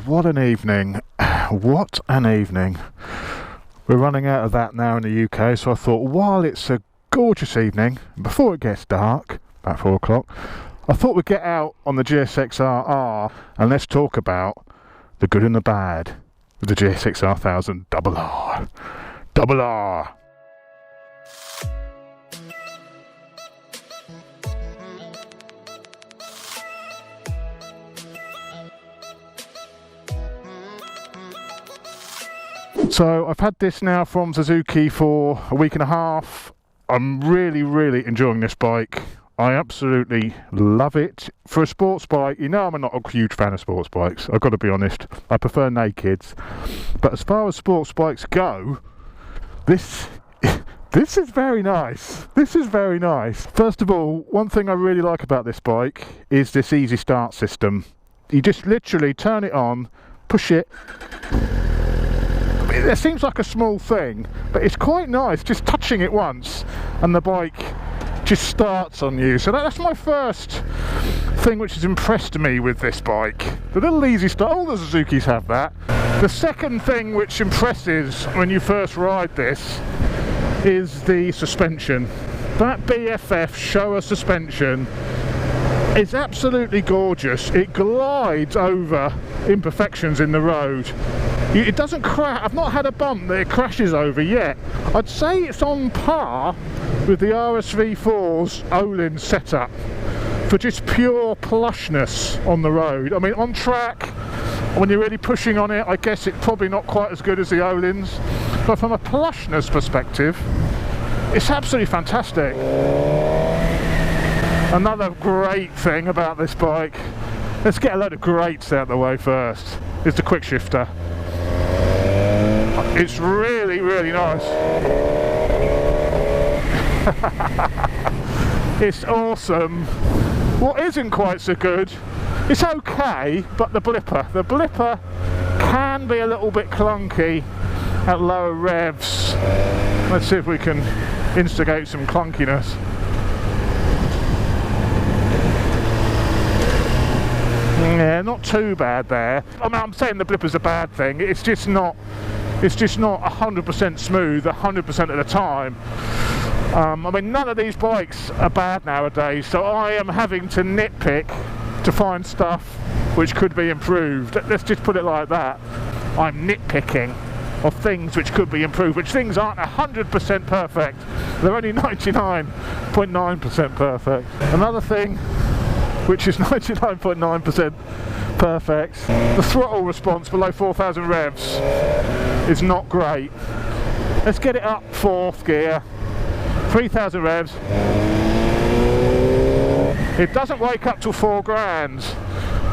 what an evening. What an evening. We're running out of that now in the UK, so I thought while it's a gorgeous evening, before it gets dark, about 4 o'clock, I thought we'd get out on the GSXR and let's talk about the good and the bad with the GSXR1000R. Double R. So I've had this now from Suzuki for a week and a half. I'm really enjoying this bike. I absolutely love it. For a sports bike, you know I'm not a huge fan of sports bikes, I've got to be honest. I prefer nakeds. But as far as sports bikes go, this is very nice. This is very nice. First of all, one thing I really like about this bike is this easy start system. You just literally turn it on, push it. It seems like a small thing, but it's quite nice just touching it once and the bike just starts on you. So that's my first thing which has impressed me with this bike. The little easy start, all the Suzukis have that. The second thing which impresses when you first ride this is the suspension. That BFF Showa suspension is absolutely gorgeous. It glides over imperfections in the road. It doesn't crash. I've not had a bump that it crashes over yet. I'd say it's on par with the RSV4's Olin setup for just pure plushness on the road. I mean, on track, when you're really pushing on it, I guess it's probably not quite as good as the Olins, but from a plushness perspective, it's absolutely fantastic. Another great thing about this bike, let's get a load of greats out of the way first, is the quick shifter. It's really nice. It's awesome. What isn't quite so good, it's okay, but the blipper can be a little bit clunky at lower revs. Let's see if we can instigate some clunkiness. Yeah, not too bad there. I mean, I'm saying the blipper's a bad thing. It's just not 100% smooth 100% of the time. I mean, none of these bikes are bad nowadays, so I am having to nitpick to find stuff which could be improved. Let's just put it like that. I'm nitpicking of things which could be improved, which things aren't 100% perfect. They're only 99.9% perfect. Another thing which is 99.9% perfect, the throttle response below 4,000 revs is not great. Let's get it up 4th gear, 3,000 revs. It doesn't wake up till 4 grand.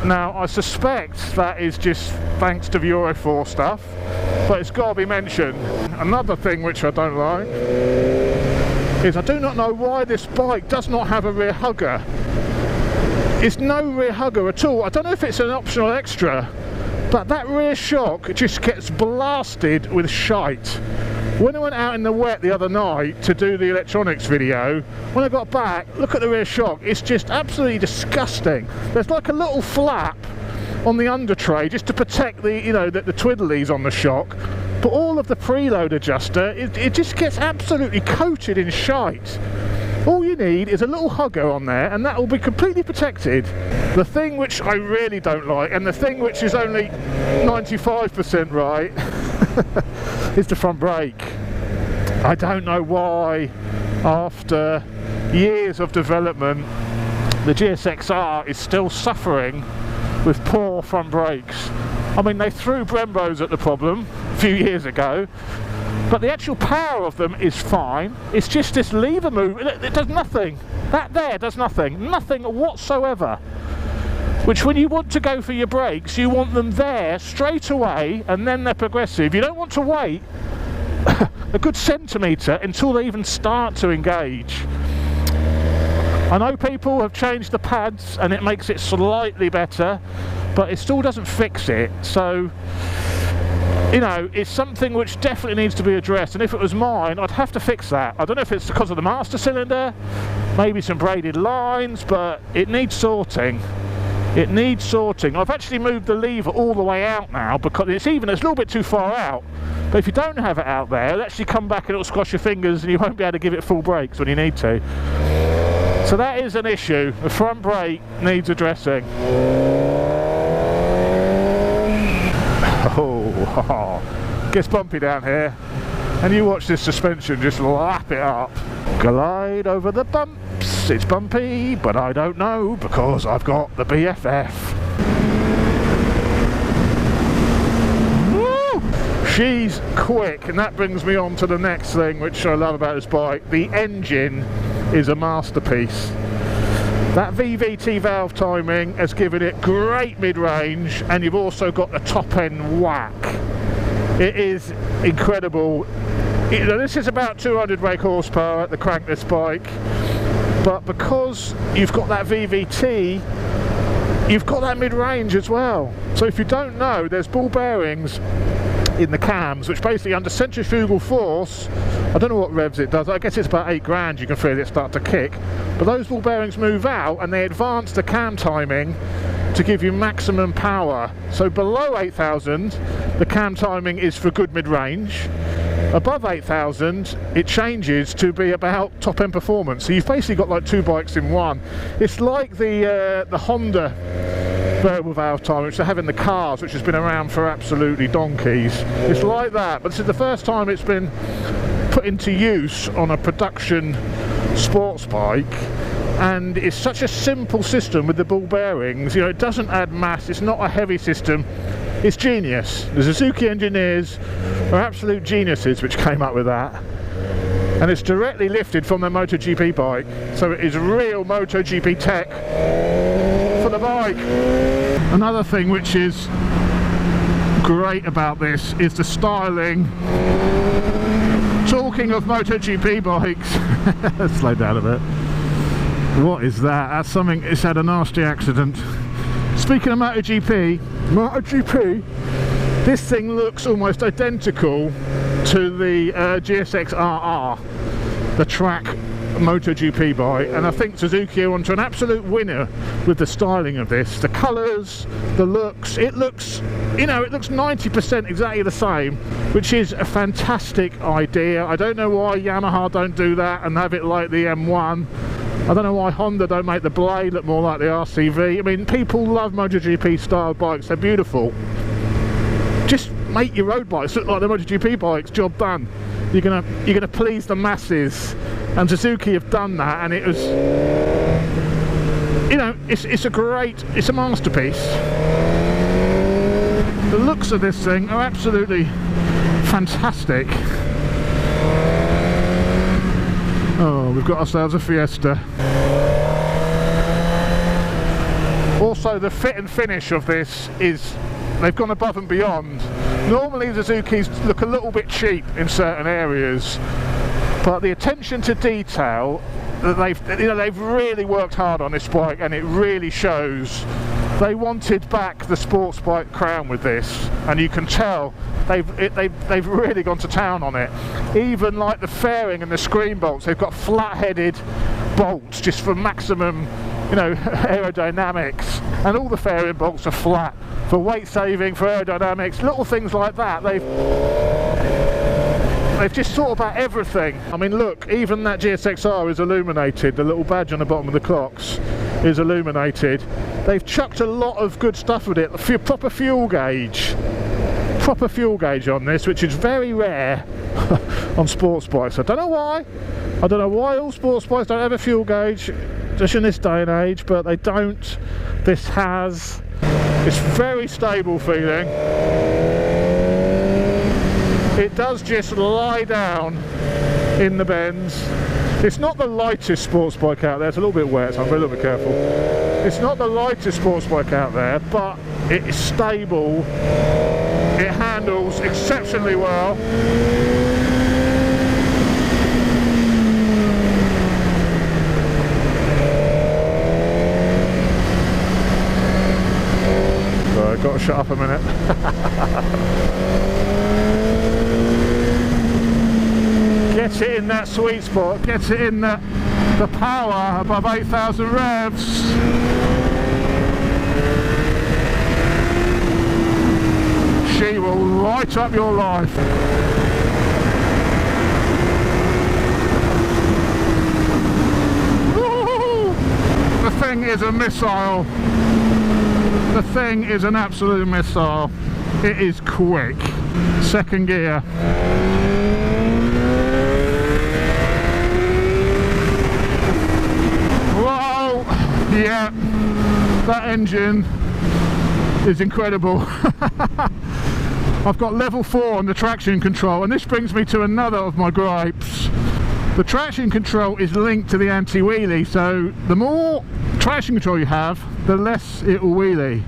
Now I suspect that is just thanks to the Euro 4 stuff, but it's got to be mentioned. Another thing which I don't like is I do not know why this bike does not have a rear hugger. It's no rear hugger at all. I don't know if it's an optional extra, but that rear shock just gets blasted with shite. When I went out in the wet the other night to do the electronics video, when I got back, look at the rear shock. It's just absolutely disgusting. There's like a little flap on the under tray just to protect the, you know, the twiddlies on the shock. But all of the preload adjuster, it just gets absolutely coated in shite. All you need is a little hugger on there and that will be completely protected. The thing which I really don't like, and the thing which is only 95% right, is the front brake. I don't know why, after years of development, the GSXR is still suffering with poor front brakes. I mean, they threw Brembos at the problem a few years ago, but the actual power of them is fine. It's just this lever move, it does nothing. That there does nothing whatsoever. Which when you want to go for your brakes, you want them there straight away and then they're progressive. You don't want to wait a good centimetre until they even start to engage. I know people have changed the pads and it makes it slightly better, but it still doesn't fix it. So, you know, it's something which definitely needs to be addressed, and if it was mine, I'd have to fix that. I don't know if it's because of the master cylinder, maybe some braided lines, but it needs sorting. It needs sorting. I've actually moved the lever all the way out now because it's a little bit too far out. But if you don't have it out there, it'll actually come back and it'll squash your fingers and you won't be able to give it full brakes when you need to. So that is an issue. The front brake needs addressing. Oh, gets bumpy down here. And you watch this suspension just lap it up. Glide over the bumps. It's bumpy, but I don't know because I've got the BFF. Woo! She's quick, and that brings me on to the next thing which I love about this bike. The engine is a masterpiece. That VVT valve timing has given it great mid-range, and you've also got the top end whack. It is incredible. You know, this is about 200 brake horsepower at the crank this bike, but because you've got that VVT, you've got that mid-range as well. So if you don't know, there's ball bearings in the cams which basically under centrifugal force, I don't know what revs it does, I guess it's about 8 grand you can feel it start to kick, but those ball bearings move out and they advance the cam timing to give you maximum power. So below 8,000 the cam timing is for good mid-range. Above 8,000 it changes to be about top end performance. So you've basically got like 2 bikes in one. It's like the Honda variable valve time which they have in the cars, which has been around for absolutely donkeys. It's like that, but this is the first time it's been put into use on a production sports bike, and it's such a simple system with the ball bearings. You know, it doesn't add mass, it's not a heavy system. It's genius. The Suzuki engineers are absolute geniuses which came up with that, and it's directly lifted from their MotoGP bike, so it is real MotoGP tech for the bike. Another thing which is great about this is the styling. Talking of MotoGP bikes, let's slow down a bit. What is that? That's something, it's had a nasty accident. Speaking of MotoGP, this thing looks almost identical to the GSXR, the track MotoGP bike, and I think Suzuki are onto an absolute winner with the styling of this. The colours, the looks, it looks, you know, it looks 90% exactly the same, which is a fantastic idea. I don't know why Yamaha don't do that and have it like the M1. I don't know why Honda don't make the blade look more like the RCV. I mean, people love MotoGP style bikes, they're beautiful. Just make your road bikes look like the MotoGP bikes, job done. You're gonna please the masses, and Suzuki have done that, and it was, you know, it's a masterpiece. The looks of this thing are absolutely fantastic. Oh, we've got ourselves a Fiesta. Also, the fit and finish of this is, they've gone above and beyond. Normally the Suzukis look a little bit cheap in certain areas, but the attention to detail that they've really worked hard on this bike, and it really shows. They wanted back the sports bike crown with this, and you can tell they've really gone to town on it. Even like the fairing and the screen bolts, they've got flat-headed bolts just for maximum, you know, aerodynamics, and all the fairing bolts are flat for weight saving, for aerodynamics, little things like that. They've just thought about everything. I mean, look, even that GSXR is illuminated. The little badge on the bottom of the clocks is illuminated. They've chucked a lot of good stuff with it. Proper fuel gauge on this, which is very rare on sports bikes. I don't know why. I don't know why all sports bikes don't have a fuel gauge, just in this day and age, but they don't. This has. It's very stable feeling. It does just lie down in the bends. It's not the lightest sports bike out there. It's a little bit wet, so I'm a little bit careful. It's not the lightest sports bike out there, but it is stable. It handles exceptionally well. So I've got to shut up a minute. Get it in that sweet spot, get it in the power above 8,000 revs. right up your life. Woo! The thing is a missile. The thing is an absolute missile. It is quick. Second gear. Whoa! Yeah, that engine is incredible. I've got level 4 on the traction control, and this brings me to another of my gripes. The traction control is linked to the anti-wheelie, so the more traction control you have, the less it will wheelie.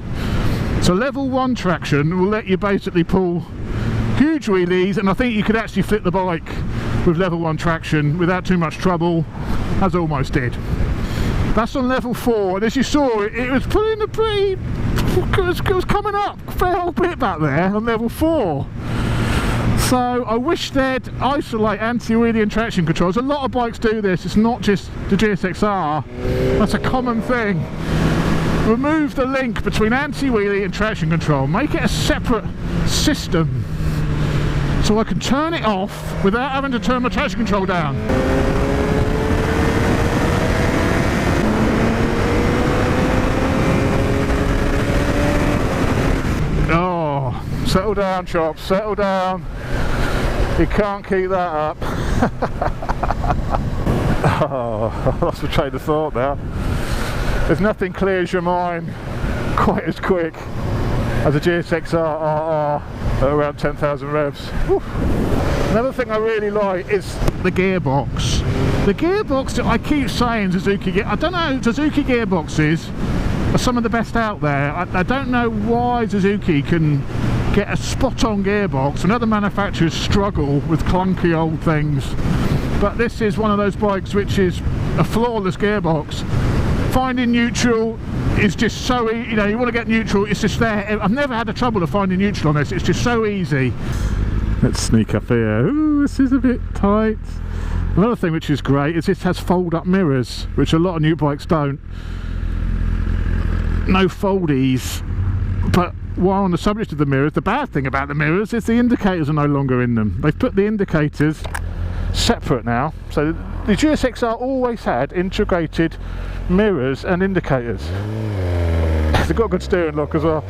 So level 1 traction will let you basically pull huge wheelies, and I think you could actually flip the bike with level 1 traction without too much trouble, as almost did. That's on level 4, and as you saw, it was putting a pretty... it was coming up a fair bit back there on level 4. So I wish they'd isolate anti-wheelie and traction controls. A lot of bikes do this, it's not just the GSXR, that's a common thing. Remove the link between anti-wheelie and traction control, make it a separate system so I can turn it off without having to turn my traction control down. Oh, settle down, Chop, settle down. You can't keep that up. Oh, I lost the train of thought now. There's nothing clears your mind quite as quick as a GSXR at around 10,000 revs. Whew. Another thing I really like is the gearbox. The gearbox that I keep saying Suzuki, I don't know, Suzuki gearboxes are some of the best out there. I don't know why Suzuki can get a spot-on gearbox and other manufacturers struggle with clunky old things. But this is one of those bikes which is a flawless gearbox. Finding neutral is just so easy, you know, you want to get neutral, it's just there. I've never had the trouble of finding neutral on this, it's just so easy. Let's sneak up here. Ooh, this is a bit tight. Another thing which is great is this has fold-up mirrors, which a lot of new bikes don't. No foldies. But while on the subject of the mirrors, the bad thing about the mirrors is the indicators are no longer in them. They've put the indicators separate now, so the GSXR always had integrated mirrors and indicators. They've got a good steering lock as well.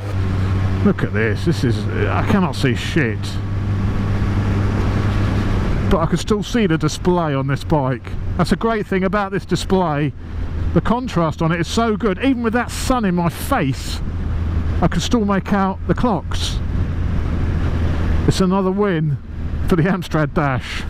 Look at this, I cannot see shit, but I can still see the display on this bike. That's a great thing about this display, the contrast on it is so good. Even with that sun in my face, I can still make out the clocks. It's another win for the Amstrad Dash.